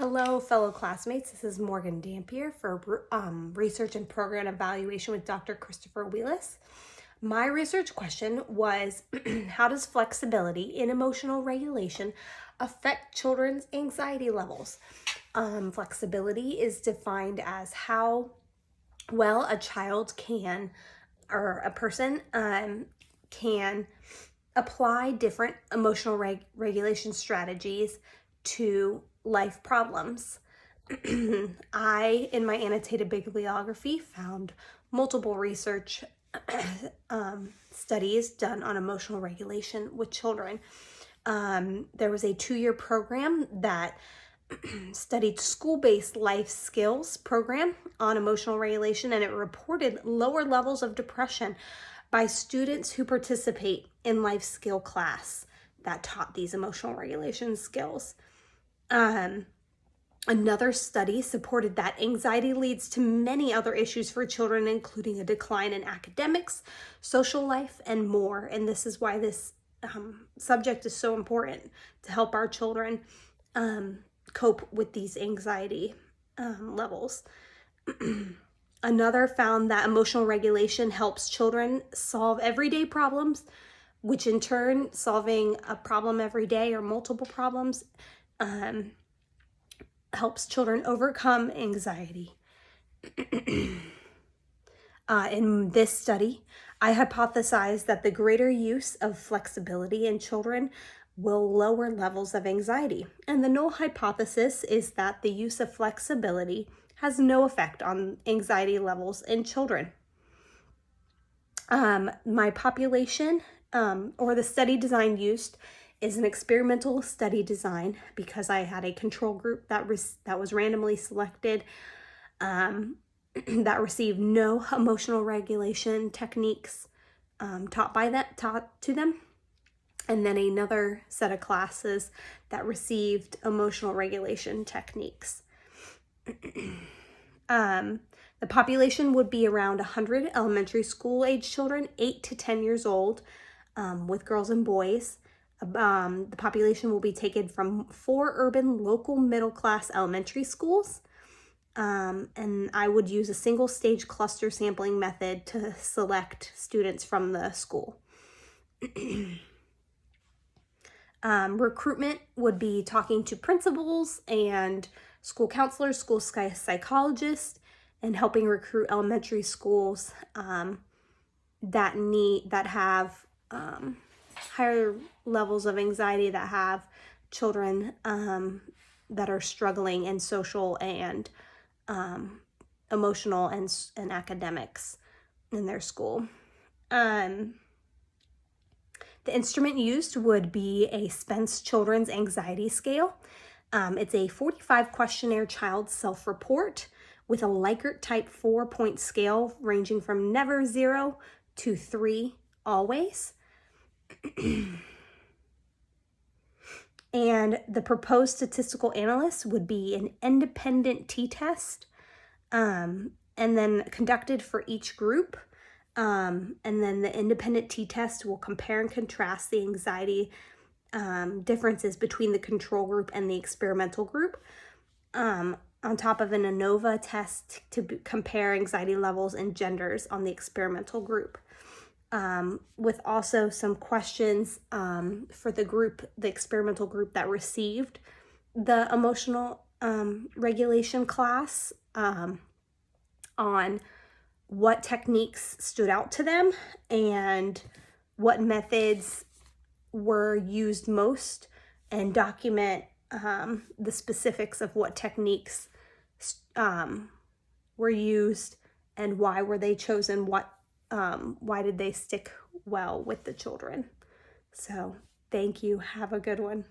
Hello, fellow classmates. This is Morgan Dampier for Research and Program Evaluation with Dr. Christopher Wheelis. My research question was, how does flexibility in emotional regulation affect children's anxiety levels? Flexibility is defined as how well a child can, or a person can apply different emotional regulation strategies to life problems. In my annotated bibliography, found multiple research studies done on emotional regulation with children. There was a 2-year program that studied school-based life skills program on emotional regulation, and it reported lower levels of depression by students who participate in life skill class that taught these emotional regulation skills. Another study supported that anxiety leads to many other issues for children, including a decline in academics, social life, and more. And this is why this subject is so important, to help our children cope with these anxiety levels. Another found that emotional regulation helps children solve everyday problems, which in turn, solving a problem every day or multiple problems helps children overcome anxiety. In this study, I hypothesized that the greater use of flexibility in children will lower levels of anxiety. And the null hypothesis is that the use of flexibility has no effect on anxiety levels in children. My population, or the study design used, is an experimental study design because I had a control group that was randomly selected that received no emotional regulation techniques taught to them, and then another set of classes that received emotional regulation techniques. The population would be around 100 elementary school age children, 8 to 10 years old, with girls and boys. The population will be taken from 4 urban local middle class elementary schools. And I would use a single stage cluster sampling method to select students from the school. Recruitment would be talking to principals and school counselors, school psychologists, and helping recruit elementary schools that have higher levels of anxiety, that have children that are struggling in social and emotional and academics in their school. The instrument used would be a Spence Children's Anxiety Scale. It's a 45 questionnaire child self-report with a Likert type 4-point scale ranging from never 0 to 3 always. And the proposed statistical analyst would be an independent t-test, and then conducted for each group. And then the independent t-test will compare and contrast the anxiety differences between the control group and the experimental group, on top of an ANOVA test to compare anxiety levels and genders on the experimental group. With also some questions for the experimental group that received the emotional regulation class, on what techniques stood out to them and what methods were used most, and document the specifics of what techniques were used and why were they chosen, why did they stick well with the children. So thank you. Have a good one.